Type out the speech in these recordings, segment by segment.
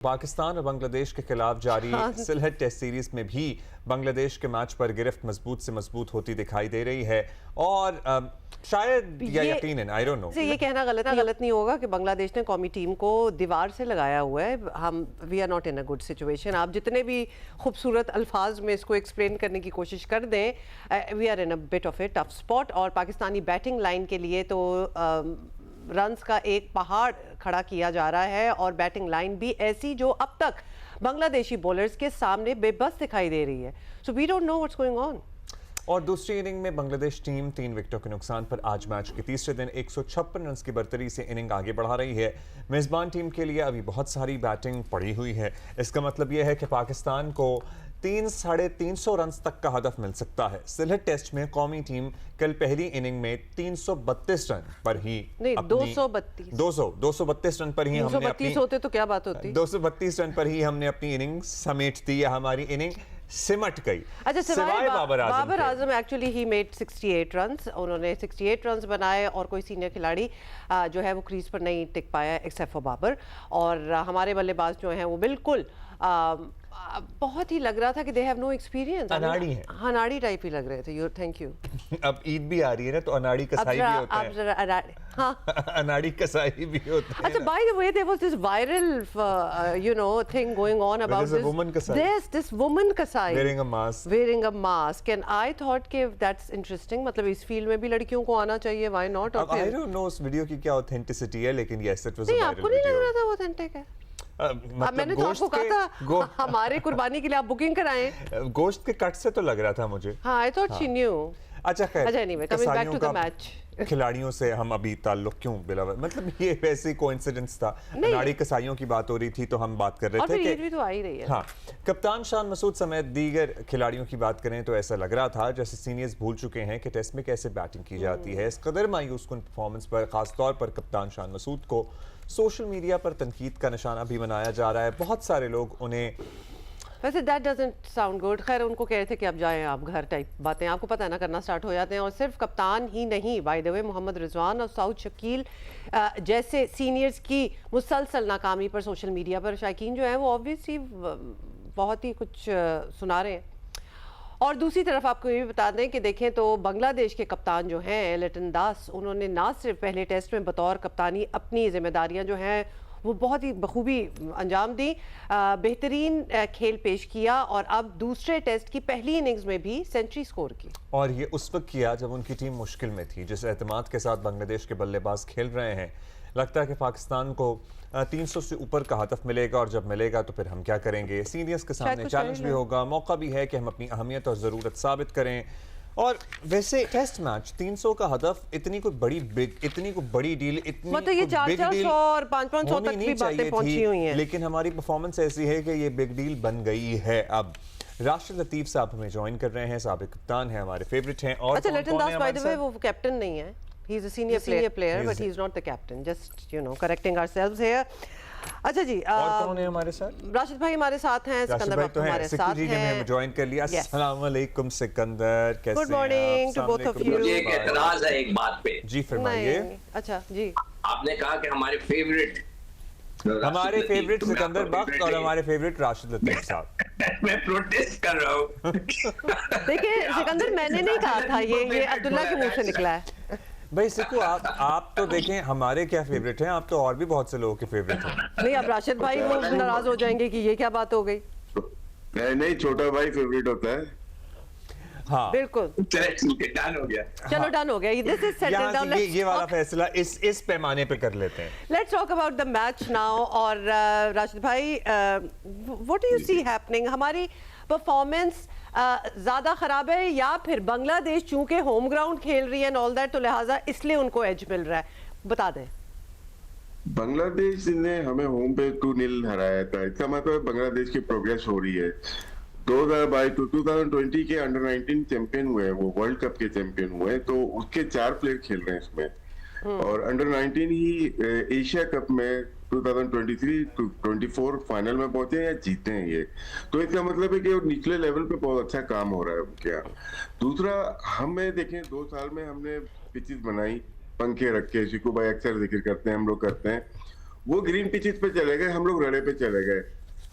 पाकिस्तान और बांग्लादेश के खिलाफ जारी सिलहट टेस्ट सीरीज में भी बांग्लादेश के मैच पर गिरफ्त मजबूत से मजबूत होती दिखाई दे रही है और शायद या यकीनन आई डोंट नो ये कहना गलत नहीं होगा कि बांग्लादेश ने कौमी टीम को दीवार से लगाया हुआ है। हम we are not in a good situation. आप जितने भी खूबसूरत अल्फाज में इसको एक्सप्लेन करने की कोशिश कर दें, we are in a bit of a tough spot. और पाकिस्तानी बैटिंग लाइन के लिए तो रन्स का एक पहाड़ खड़ा किया जा रहा है और बैटिंग लाइन भी ऐसी जो अब तक बांग्लादेशी बॉलर्स के सामने बेबस दिखाई दे रही है। So we don't know what's going on. और दूसरी इनिंग में बांग्लादेश टीम 3 विकेटों के नुकसान पर आज मैच के तीसरे दिन 156 रन की बर्तरी से इनिंग आगे बढ़ा रही है। मेजबान टीम के लिए अभी बहुत सारी बैटिंग पड़ी हुई है। इसका मतलब यह है कि पाकिस्तान को 300-350 रन तक का हदफ मिल सकता है। सिलहट टेस्ट में कौमी टीम कल पहली इनिंग में 332 रन पर ही नहीं 232 रन पर ही हमने अपनी होते तो क्या बात होती। 232 रन पर ही हमने अपनी इनिंग समेट दी। हमारी इनिंग सिमट गई। अच्छा, सिवाय Babar Azam actually he made 68 runs. उन्होंने 68 रन्स बनाए और कोई सीनियर खिलाड़ी जो है वो क्रीज पर नहीं टिक पाया एक्सेप्ट फॉर बाबर। और हमारे बल्लेबाज जो हैं वो बिल्कुल बहुत ही लग रहा था कि दे हैव नो एक्सपीरियंस। अनाड़ी है, अनाड़ी टाइप ही लग रहे थे। Thank you. अब ईद भी आ रही है ना, तो अनाड़ी कसाई भी होता है। हाँ। अनाड़ी कसाई भी होता है। अच्छा, by the way there was this viral thing going on about this woman कसाई wearing a mask and I thought कि that's interesting। मतलब इस फील्ड में भी लड़कियों को आना चाहिए, why not। अब I don't know उस वीडियो की क्या ऑथेंटिसिटी है, लेकिन yes it was a viral video। आपको नहीं लग रहा था वो ऑथेंटिक है? मैंने तो आपको कहा था हमारे कुर्बानी के लिए आप बुकिंग कराएं। गोश्त के कट से तो लग रहा था मुझे। हाँ, I thought she knew। अच्छा खैर, anyway, coming back to the match। खिलाड़ियों से हम अभी ताल्लुक क्यों बिलावल, मतलब ये वैसे कोइंसिडेंस था। अनाड़ी कसाईयों की बात हो रही थी तो हम बात कर रहे थे कि भी तो आ ही रही है। हाँ, कप्तान शान मसूद समेत दीगर खिलाड़ियों की बात करें तो ऐसा लग रहा था जैसे सीनियर्स भूल चुके हैं कि टेस्ट में कैसे बैटिंग की जाती है। इस कदर मायूस कुन परफॉर्मेंस पर खासतौर पर कप्तान शान मसूद को सोशल मीडिया पर तनकीद का निशाना भी बनाया जा रहा है। बहुत सारे लोग उन्हें वैसे दैट डजंट साउंड गुड। खैर, उनको कह रहे थे कि अब जाएं आप घर टाइप बातें आपको पता है ना करना स्टार्ट हो जाते हैं। और सिर्फ कप्तान ही नहीं, by the way Mohammad Rizwan और सऊद शकील जैसे सीनियर्स की मुसलसल नाकामी पर सोशल मीडिया पर शायकीन जो है वो ऑब्वियसली बहुत ही कुछ सुना रहे हैं। और दूसरी तरफ आपको ये भी बता दें कि देखें तो बांग्लादेश के कप्तान जो हैं लिटन दास, उन्होंने ना सिर्फ पहले टेस्ट में बतौर कप्तानी अपनी जिम्मेदारियां जो हैं वो बहुत ही बखूबी अंजाम दी, बेहतरीन खेल पेश किया और अब दूसरे टेस्ट की पहली इनिंग्स में भी सेंचुरी स्कोर की। और ये उस वक्त किया जब उनकी टीम मुश्किल में थी। जिस एतमाद के साथ बांग्लादेश के बल्लेबाज खेल रहे हैं, लगता है कि पाकिस्तान को 300 से ऊपर का हदफ मिलेगा और जब मिलेगा तो फिर हम क्या करेंगे। सीनियर्स के सामने चैलेंज भी होगा, मौका भी है कि हम अपनी अहमियत और ज़रूरत साबित करें। और वैसे टेस्ट मैच 300 का हदफ इतनी कोई बड़ी डील, इतनी मतलब ये 400 और 500 तक भी बातें पहुंची हुई हैं, लेकिन हमारी परफॉर्मेंस ऐसी है कि ये बिग डील बन गई है। अब राशिद लतीफ साहब हमें ज्वाइन कर रहे हैं, साबिक कप्तान हैं, हमारे फेवरेट हैं। और अच्छा, लिटन दास बाय द वे वो कैप्टन नहीं है, he is a senior player but he is not the captain. Just correcting ourselves here. अच्छा जी, और कौन है हमारे साथ? राशिद भाई हमारे साथ हैं, सिकंदर भाई तो हमारे साथ हैं। हमें ज्वाइन कर लिया। अस्सलाम वालेकुम सिकंदर, कैसे हैं? Good morning to both of you. मुझे एक एतराज है एक बात पे। जी फरमाइए। अच्छा जी, आपने कहा कि हमारे फेवरेट सिकंदर बख्त और हमारे फेवरेट राशिद लतीफ साहब। मैं प्रोटेस्ट कर रहा हूँ। देखिए सिकंदर, मैंने नहीं कहा था, ये अब्दुल्ला के मुंह से निकला है। भाई सिकू, आप तो देखें हमारे क्या फेवरेट हैं, आप तो और भी बहुत से लोगों के फेवरेट हैं। नहीं, अब राशिद भाई वो नाराज हो जाएंगे कि ये क्या बात हो गई। नहीं, छोटा भाई फेवरेट होता है। हाँ बिल्कुल, डन हो गया। चलो डन हो गया। This is settled down. ये वाला फैसला इस पैमाने पे कर लेते हैं। Let's talk about the match now. और राशिद भाई, what do you see happening? हमारी परफॉर्मेंस ज्यादा खराब है या फिर बांग्लादेश चूंकि होम ग्राउंड खेल रही है एंड ऑल दैट, तो लिहाजा इसलिए उनको एज मिल रहा है? बता दें। बांग्लादेश ने हमें होम पे 2-0 हराया था। इसका मतलब बांग्लादेश की प्रोग्रेस हो रही है। 2020 के अंडर 19 चैंपियन हुए, वो वर्ल्ड कप के चैंपियन हुए, तो उसके 4 प्लेयर खेल रहे हैं इसमें। और अंडर 19 ही एशिया कप में 2023-24 फाइनल में पहुंचे या जीते हैं ये। तो इसका मतलब है कि निचले लेवल पे बहुत अच्छा काम हो रहा है क्या। दूसरा, हमें देखें 2 साल में हमने पिचेस बनाई, पंखे रखे, शिकू भाई अक्सर जिक्र करते हैं, हम लोग करते हैं। वो ग्रीन पिचेस पे चले गए, हम लोग रड़े पे चले गए।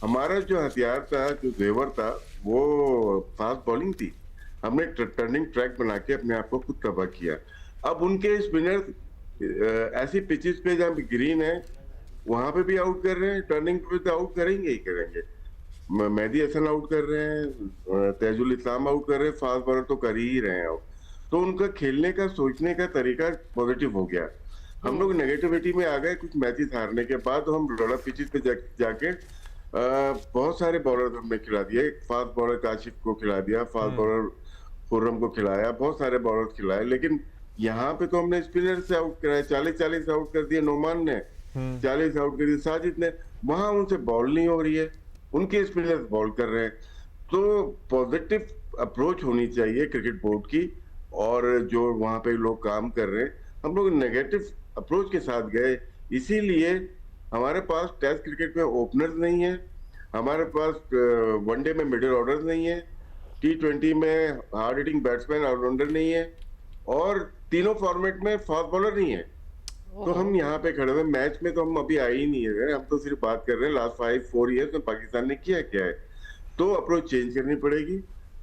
हमारा जो हथियार था, जो जेवर था, वो फास्ट बॉलिंग थी। हमने टर्निंग ट्रैक बना के अपने आप को खुद तबाह किया। अब उनके स्पिनर ऐसी पिचेस पे जहाँ ग्रीन है वहां पे भी आउट कर रहे हैं, टर्निंग पे तो आउट करेंगे ही करेंगे। मेहदी हसन आउट कर रहे हैं, तेजुल इस्लाम आउट कर रहे हैं, फास्ट बॉलर तो कर ही रहे हैं आउट। तो उनका खेलने का, सोचने का तरीका पॉजिटिव हो गया। हम लोग नेगेटिविटी में आ गए कुछ मैचेस हारने के बाद। तो हम रड़ा पिचेस पे जाके बहुत सारे बॉलर हमने खिला दिए। फास्ट बॉलर काशिफ को खिला दिया, फास्ट बॉलर खुर्रम को खिलाया, बहुत सारे बॉलर खिलाए। लेकिन यहाँ पे तो हमने स्पिनर से आउट कराया, 40-40 आउट कर दिए नोमान ने, 40 आउट कर दिए साजिद ने। वहां उनसे बॉल नहीं हो रही है, उनके स्पिनर्स बॉल कर रहे हैं। तो पॉजिटिव अप्रोच होनी चाहिए क्रिकेट बोर्ड की, और जो वहां पे लोग काम कर रहे हैं। हम लोग नेगेटिव अप्रोच के साथ गए, इसीलिए हमारे पास टेस्ट क्रिकेट में ओपनर्स नहीं है, हमारे पास वनडे में मिडिल ऑर्डर नहीं है, T20 में हार्ड हिटिंग बैट्समैन ऑलराउंडर नहीं है, और तीनों फॉर्मेट में फास्ट बॉलर नहीं है। तो हम यहाँ पे खड़े हुए, मैच में तो हम अभी आए ही नहीं है, हम तो सिर्फ बात कर रहे हैं लास्ट 5-4 ईयर्स में पाकिस्तान ने किया क्या है। तो अप्रोच चेंज करनी पड़ेगी,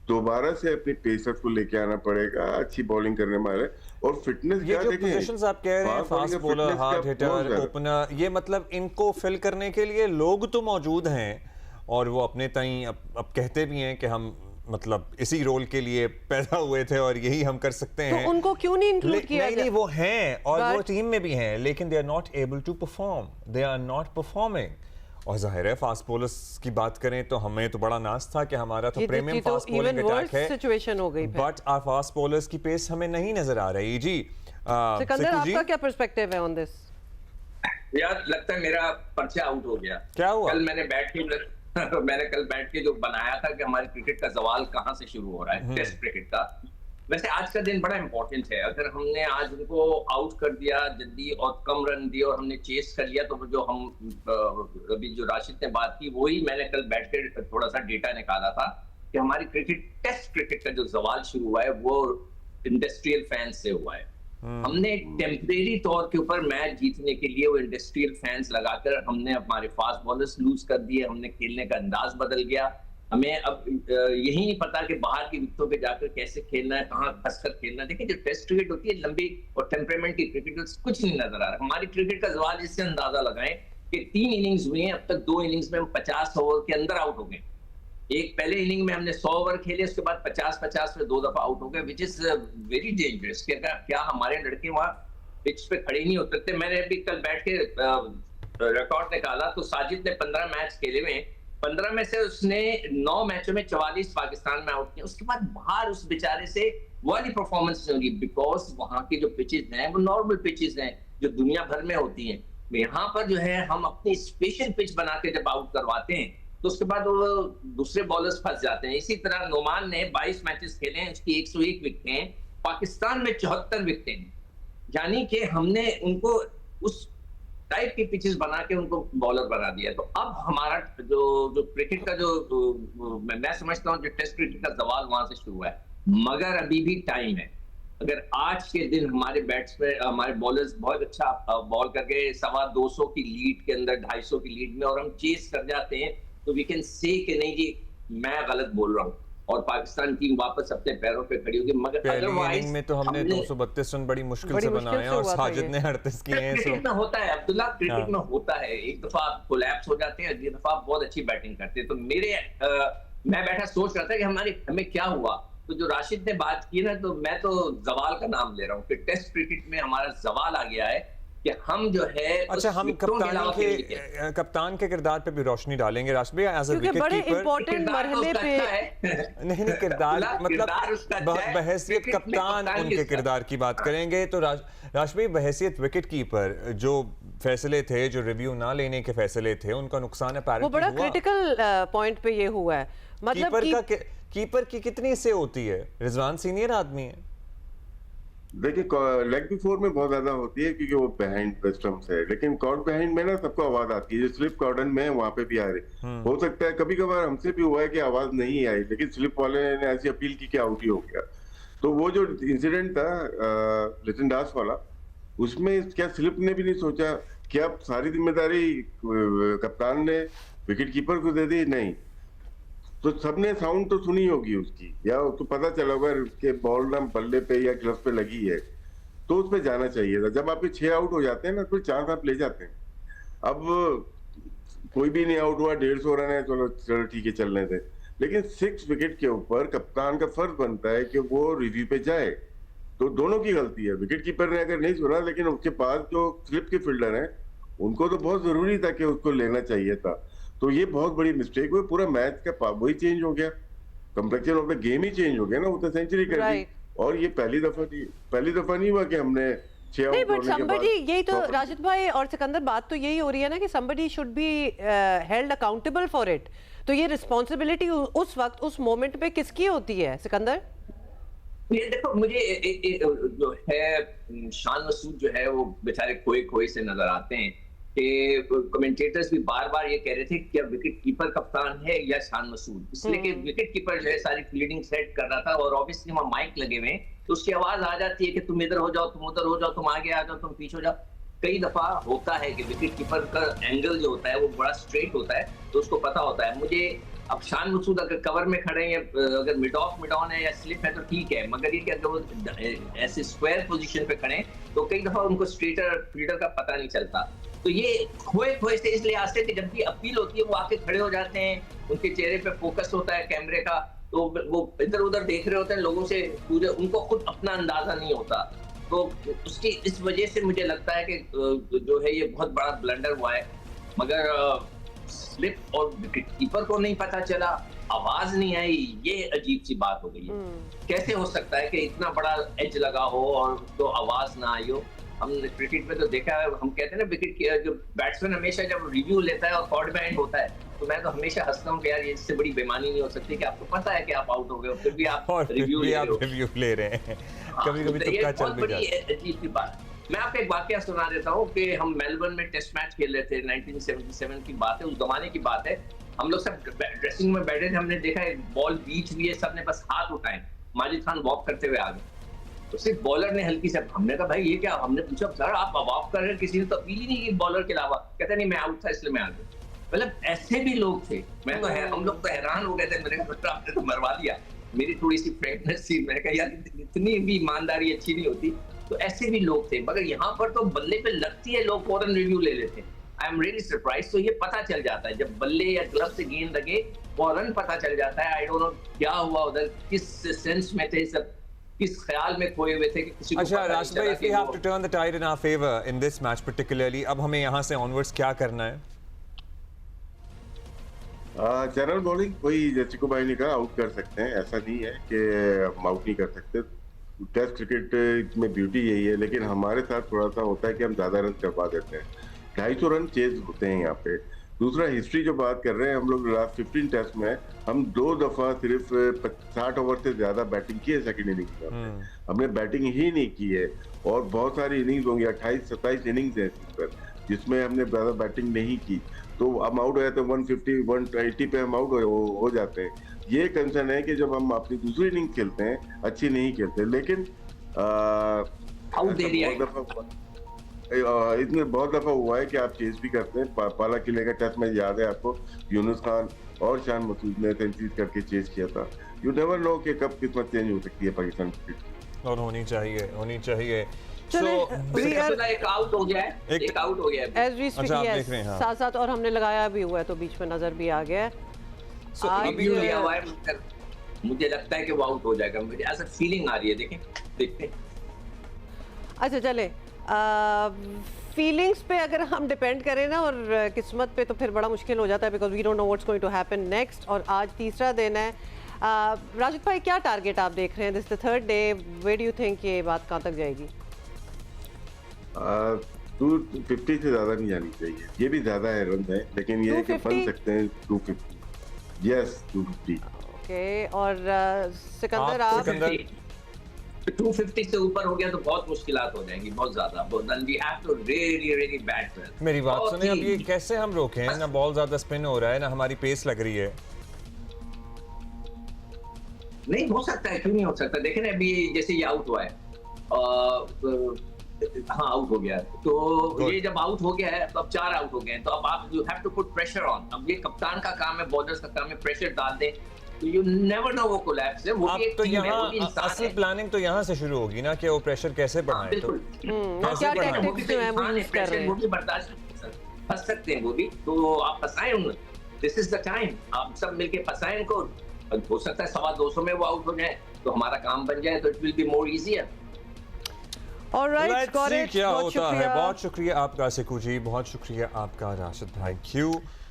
दोबारा से अपने पेसर्स को लेके आना पड़ेगा, अच्छी बॉलिंग करने वाले, और फिटनेस ये क्या जो देखें। पोजीशंस आप कह रहे हैं, fast bowler, hard hitter, opener, ये मतलब इनको फिल करने के लिए लोग तो मौजूद हैं, और वो अपने ताईं अब कहते भी हैं कि हम मतलब इसी रोल के लिए पैदा हुए थे और यही हम कर सकते हैं। तो उनको क्यों नहीं इंक्लूड किया नहीं, वो हैं और वो टीम में भी हैं, लेकिन they are not able to perform, they are not performing. और जाहिर है फास्ट बॉलर्स की बात करें तो हमें तो बड़ा नाज था कि हमारा तो प्रीमियम फास्ट बॉलिंग अटैक है, सिचुएशन हो गई। बट आवर फास्ट बॉलर्स की पेस हमें नहीं नजर आ रही। जी सिकंदर, आपका क्या पर्सपेक्टिव है ऑन दिस? यार लगता है मेरा पर्चा आउट हो गया। क्या हुआ? कल मैंने बैठ के जो बनाया था कि हमारे क्रिकेट का सवाल कहां से शुरू हो रहा है, टेस्ट क्रिकेट का। वैसे आज का दिन बड़ा इंपॉर्टेंट है। अगर हमने आज उनको आउट कर दिया जल्दी और कम रन दिए और हमने चेस कर लिया, तो जो हम अभी जो राशिद ने बात की, वही मैंने कल बैठ के थोड़ा सा डेटा निकाला था कि हमारी टेस्ट क्रिकेट का जो सवाल शुरू हुआ है वो इंडस्ट्रियल फैंस से हुआ है। हमने टेम्परेरी तौर के ऊपर मैच जीतने के लिए वो इंडस्ट्रियल फैंस लगाकर हमने हमारे फास्ट बॉलर्स लूज कर दिए, हमने खेलने का अंदाज बदल गया। हमें अब यही नहीं पता कि बाहर की विकेटों पे जाकर कैसे खेलना है, कहाँ फंसकर खेलना है। देखिए जो टेस्ट क्रिकेट होती है लंबी और टेम्परेमेंट की क्रिकेट, कुछ नहीं नजर आ रहा। हमारी क्रिकेट का सवाल इससे अंदाजा लगाएं कि 3 इनिंग्स हुई हैं, अब तक 2 इनिंग्स में हम 50 ओवर के अंदर आउट हो गए। एक पहले इनिंग में हमने 100 ओवर खेले, उसके बाद 50-50 में 2 दफा आउट हो गए, विच इज वेरी डेंजरस। क्या हमारे लड़के वहां पिच पे खड़े नहीं होते थे? मैंने अभी कल बैठ के रिकॉर्ड निकाला तो साजिद ने 15 मैच खेले हुए, 15 में से उसने 9 मैचों में 44 पाकिस्तान में आउट किया। उसके बाद बाहर उस बेचारे से वाली परफॉर्मेंस नहीं होगी, बिकॉज वहां की जो पिचेस हैं वो नॉर्मल पिचेस हैं जो दुनिया भर में होती हैं। यहाँ पर जो है हम अपनी स्पेशल पिच बना के जब आउट करवाते हैं तो उसके बाद वो दूसरे बॉलर्स फंस जाते हैं। इसी तरह नोमान ने 22 मैचेस खेले हैं, उसकी 101 विकेटें हैं, पाकिस्तान में 74 विकेटें हैं। यानी कि हमने उनको उस टाइप की पिचेस बना के उनको बॉलर बना दिया। तो अब हमारा जो क्रिकेट का जो मैं समझता हूँ जो टेस्ट क्रिकेट का सवाल वहां से शुरू हुआ है, मगर अभी भी टाइम है। अगर आज के दिन हमारे बैट्समैन, हमारे बॉलर्स बहुत अच्छा बॉल करके 225 की लीड के अंदर, 250 की लीड में, और हम चेस कर जाते हैं, तो वी कैन से कि नहीं जी मैं गलत बोल रहा हूँ और पाकिस्तान टीम वापस अपने पैरों पे खड़ी होगी। मगर अदरवाइज में तो हमने 232 रन बड़ी मुश्किल से बनाए और साजिद ने 38 किए हैं। क्रिकेट में होता है अब्दुल्ला, क्रिकेट में होता है, एक दफा आप कोलैप्स हो जाते हैं, अगली दफा आप बहुत अच्छी बैटिंग करते हैं। तो मैं बैठा सोच रहा था कि हमें क्या हुआ। तो जो राशिद ने बात की ना, तो मैं तो जवाल का नाम ले रहा हूँ कि टेस्ट क्रिकेट में हमारा जवाल आ गया है कि हम जो है। अच्छा, हम कप्तान के किरदार पे भी रोशनी डालेंगे राशिद भाई, एज अ विकेट बड़े कीपर इंपॉर्टेंट मरहले पे नहीं किरदार मतलब बहैसियत कप्तान उनके किरदार की बात करेंगे। तो राशिद भाई बहैसियत विकेट कीपर जो फैसले थे, जो रिव्यू ना लेने के फैसले थे, उनका नुकसान वो बड़ा क्रिटिकल पॉइंट पे ये हुआ है। मतलब कीपर की कितनी से होती है? रिजवान सीनियर आदमी है, देखिए लेग बिफोर में बहुत ज्यादा होती है क्योंकि वो बिहाइंड स्टंप्स है, लेकिन कॉर्ड बिहाइंड में ना सबको आवाज आती है। जो स्लिप कॉर्डन में वहां पे भी आ रही, हो सकता है कभी कभार हमसे भी हुआ है कि आवाज नहीं आई, लेकिन स्लिप वाले ने ऐसी अपील की कि आउट ही हो गया। तो वो जो इंसिडेंट था लिटन दास वाला, उसमें क्या स्लिप ने भी नहीं सोचा क्या सारी जिम्मेदारी कप्तान ने विकेट कीपर को दे दी? नहीं। तो सबने साउंड तो सुनी होगी उसकी, या उसको पता चला होगा कि बॉल ना बल्ले पे या ग्लव पे लगी है, तो उस पे जाना चाहिए था। जब आपके 6 आउट हो जाते हैं ना, तो चांस आप ले जाते हैं। अब कोई भी नहीं आउट हुआ, 150 रन है, चलो चलो ठीक है, चलने दे। लेकिन 6 विकेट के ऊपर कप्तान का फर्ज बनता है कि वो रिव्यू पे जाए। तो दोनों की गलती है। विकेट कीपर ने अगर नहीं सुना, लेकिन उसके पास जो स्लिप के फील्डर हैं, उनको तो बहुत जरूरी था कि उसको लेना चाहिए था। तो ये बहुत बड़ी मिस्टेक हुई। पूरा मैच का वही चेंज हो गया, complexion of the game he change हो गया ना। वो तो सेंचुरी कर दी, और ये पहली दफा नहीं हुआ कि हमने 6 नहीं, आउट बट होने के somebody, बाद यही तो राशिद भाई और सिकंदर, बात तो यही हो रही है ना कि somebody should be held accountable for it। तो ये रिस्पॉन्सिबिलिटी उस वक्त उस मोमेंट पे किसकी होती है सिकंदर? ये देखो, मुझे जो है शान मसूद जो है वो बेचारे खोए से नजर आते हैं कि कमेंटेटर्स भी बार बार ये कह रहे थे कि क्या विकेट कीपर कप्तान है या शान मसूद, इसलिए कि विकेट कीपर जो है सारी फील्डिंग सेट कर रहा था, और ऑब्वियसली वहाँ माइक लगे हुए हैं तो उसकी आवाज आ जाती है कि तुम इधर हो जाओ, तुम उधर हो जाओ, तुम आगे आ जाओ, तुम पीछे हो जाओ। कई दफा होता है कि विकेट कीपर का एंगल जो होता है वो बड़ा स्ट्रेट होता है, तो उसको पता होता है। मुझे अब शान मसूद अगर कवर में खड़े हैं, अगर मिड ऑन है या स्लिप है तो ठीक है, मगर ये कि अगर वो ऐसे स्क्वायर पोजीशन पे खड़े तो कई दफा उनको स्ट्रेटर फील्डर का पता नहीं चलता। तो ये खोए से इसलिए आते कि जब भी अपील होती है वो आके खड़े हो जाते हैं, उनके चेहरे पे फोकस होता है कैमरे का, तो वो इधर उधर देख रहे होते हैं लोगों से, पूरे उनको खुद अपना अंदाजा नहीं होता। तो उसकी इस वजह से मुझे लगता है कि जो है ये बहुत बड़ा ब्लंडर हुआ है। मगर स्लिप और विकेट कीपर को नहीं पता चला, आवाज नहीं आई, ये अजीब सी बात हो गई है। कैसे हो सकता है कि इतना बड़ा एज लगा हो और तो आवाज ना आई हो? हमने क्रिकेट में तो देखा है, हम कहते हैं ना विकेट की जो बैट्समैन हमेशा जब रिव्यू लेता है और कॉर्ड बैंड होता है, तो मैं तो हमेशा हंसता हूँ कि यार ये इससे बड़ी बेईमानी नहीं हो सकती कि आपको पता है कि आप आउट हो गए हो, फिर भी आप रिव्यू ले रहे हैं। कभी-कभी तुक्का चल भी जाता है। अजीब सी बात। मैं आपको एक वाकया सुना देता हूँ कि हम मेलबर्न में टेस्ट मैच खेल रहे थे, 1977 की बात है, उस जमाने की बात है। हम लोग सब ड्रेसिंग में बैठे थे, हमने देखा एक बॉल बीच हुई है, सबने बस हाथ उठाए, माजिद खान वॉक करते हुए आ गए, तो सिर्फ बॉलर ने हल्की से, हमने कहा भाई ये क्या, हमने पूछा सर आप वॉक कर रहे हैं, किसी ने तो अपील ही नहीं की बॉलर के अलावा, कहते नहीं मैं आउट था इसलिए मैं आ गया। मतलब ऐसे भी लोग थे। मैं तो हम लोग तो हैरान हो गए थे, मेरे को आपने तो मरवा दिया। मेरी थोड़ी सी फ्रेंकनेस थी, मैंने कहा यार इतनी भी ईमानदारी अच्छी नहीं होती। तो ऐसे भी लोग थे, मगर यहाँ पर तो बल्ले पे लगती है लोग फौरन रिव्यू ले लेते हैं। I am really surprise. तो ये पता चल जाता है जब बल्ले या ग्लव से गेंद लगे, फौरन पता चल जाता है। आई डोंट नो क्या हुआ उधर, किस सेंस में थे सब, किस ख्याल में खोए हुए थे कि किसी को अच्छा राशिद भाई, if we have to turn the tide in our favor in this match particularly, अब हमें यहाँ से onwards क्या करना है? जनरल बॉलिंग वही चिको भाई ने कहा, आउट कर सकते हैं, ऐसा नहीं है कि हम आउट नहीं कर सकते। टेस्ट क्रिकेट में ब्यूटी यही है, लेकिन हमारे साथ थोड़ा सा होता है कि हम ज्यादा रन करवा देते हैं। 250 रन चेज होते हैं यहाँ पे। दूसरा, हिस्ट्री जो बात कर रहे हैं हम लोग, लास्ट 15 टेस्ट में हम 2 दफा सिर्फ 60 ओवर से ज्यादा बैटिंग की है सेकंड इनिंग्स में। हमने बैटिंग ही नहीं की है, और बहुत सारी इनिंग्स होंगी, 28-27 इनिंग्स है जिसमें हमने ज्यादा बैटिंग नहीं की, तो हम आउट हो जाते हैं 150 180 पे हम आउट हो जाते हैं। ये कंसर्न है कि जब हम अपनी दूसरी इनिंग खेलते हैं अच्छी नहीं खेलते, लेकिन इसमें बहुत दफा हुआ है कि आप चेज भी करते हैं। पाला किले का टेस्ट में याद है आपको, यूनुस खान और शान मसूद ने सेंचुरी करके चेज किया था। यू नेवर नो कि कब किस्मत चेंज हो सकती है पाकिस्तान क्रिकेट, और होनी चाहिए। एक आउट हो गया है, एक आउट हो गया है। As we speak, yes, साथ साथ और हमने लगाया भी हुआ है, तो बीच में नजर भी आ गया है। अभी लिया हुआ है, मुझे लगता है कि वो आउट हो जाएगा, मुझे ऐसा फीलिंग आ रही है। देखते हैं। अच्छा चले, फीलिंग्स पे अगर हम डिपेंड करें ना और किस्मत पे, तो फिर बड़ा मुश्किल हो जाता है, because we don't know what's going to happen next. और आज तीसरा दिन है। राशिद भाई, क्या टारगेट आप देख रहे हैं? This the third day, where do you think ये बात कहाँ तक जाएगी? 250 से ज्यादा नहीं जानी चाहिए, ये भी ज्यादा है रन है, लेकिन ये बन सकते हैं 250। यस 250। ओके, और सिकंदर आप? 250 से ऊपर हो गया तो बहुत मुश्किलात हो जाएंगी, बहुत ज्यादा। Then we have to really bat well। मेरी बात सुनिए, अब ये कैसे हम रोकें? ना बॉल ज्यादा स्पिन हो रहा है, ना हमारी पेस लग रही है। नहीं हो सकता है, क्यों नहीं हो सकता? देखें ना, अभी जैसे ये आउट हुआ है, हाँ आउट हो गया। तो ये जब आउट हो गया है, तो अब 4 आउट हो गए हैं, तो अब आप you have to put pressure on. अब ये कप्तान का काम है, बॉलर्स का काम है, प्रेशर डाल दें, तो यू नेवर नो वो कोलैप्स है। वो अब भी एक तो टीम है, वो भी यहाँ इंसान असली है। प्लानिंग तो यहाँ से शुरू होगी ना कि वो प्रेशर कैसे हाँ, बढ़ाएं। तो बिल्कुल। और क्या बढ़ाएं? टैक्टिक्स जो है वो यूज कर रहे वो हैं। भी बर्दाश्त नहीं कर सकते, फंस सकते हैं वो भी, तो आप फंसाएं उन्हें। दिस इज द टाइम, आप सब मिलके फंसाएं उनको। हो सकता है 250 में वो आउट हो जाए, तो हमारा काम बन जाए, तो it will be more easier. Alright, Let's got see it, क्या बहुत होता है। शुक्रिया। बहुत शुक्रिया आपका सिकू जी, बहुत शुक्रिया आपका राशिद भाई। क्यों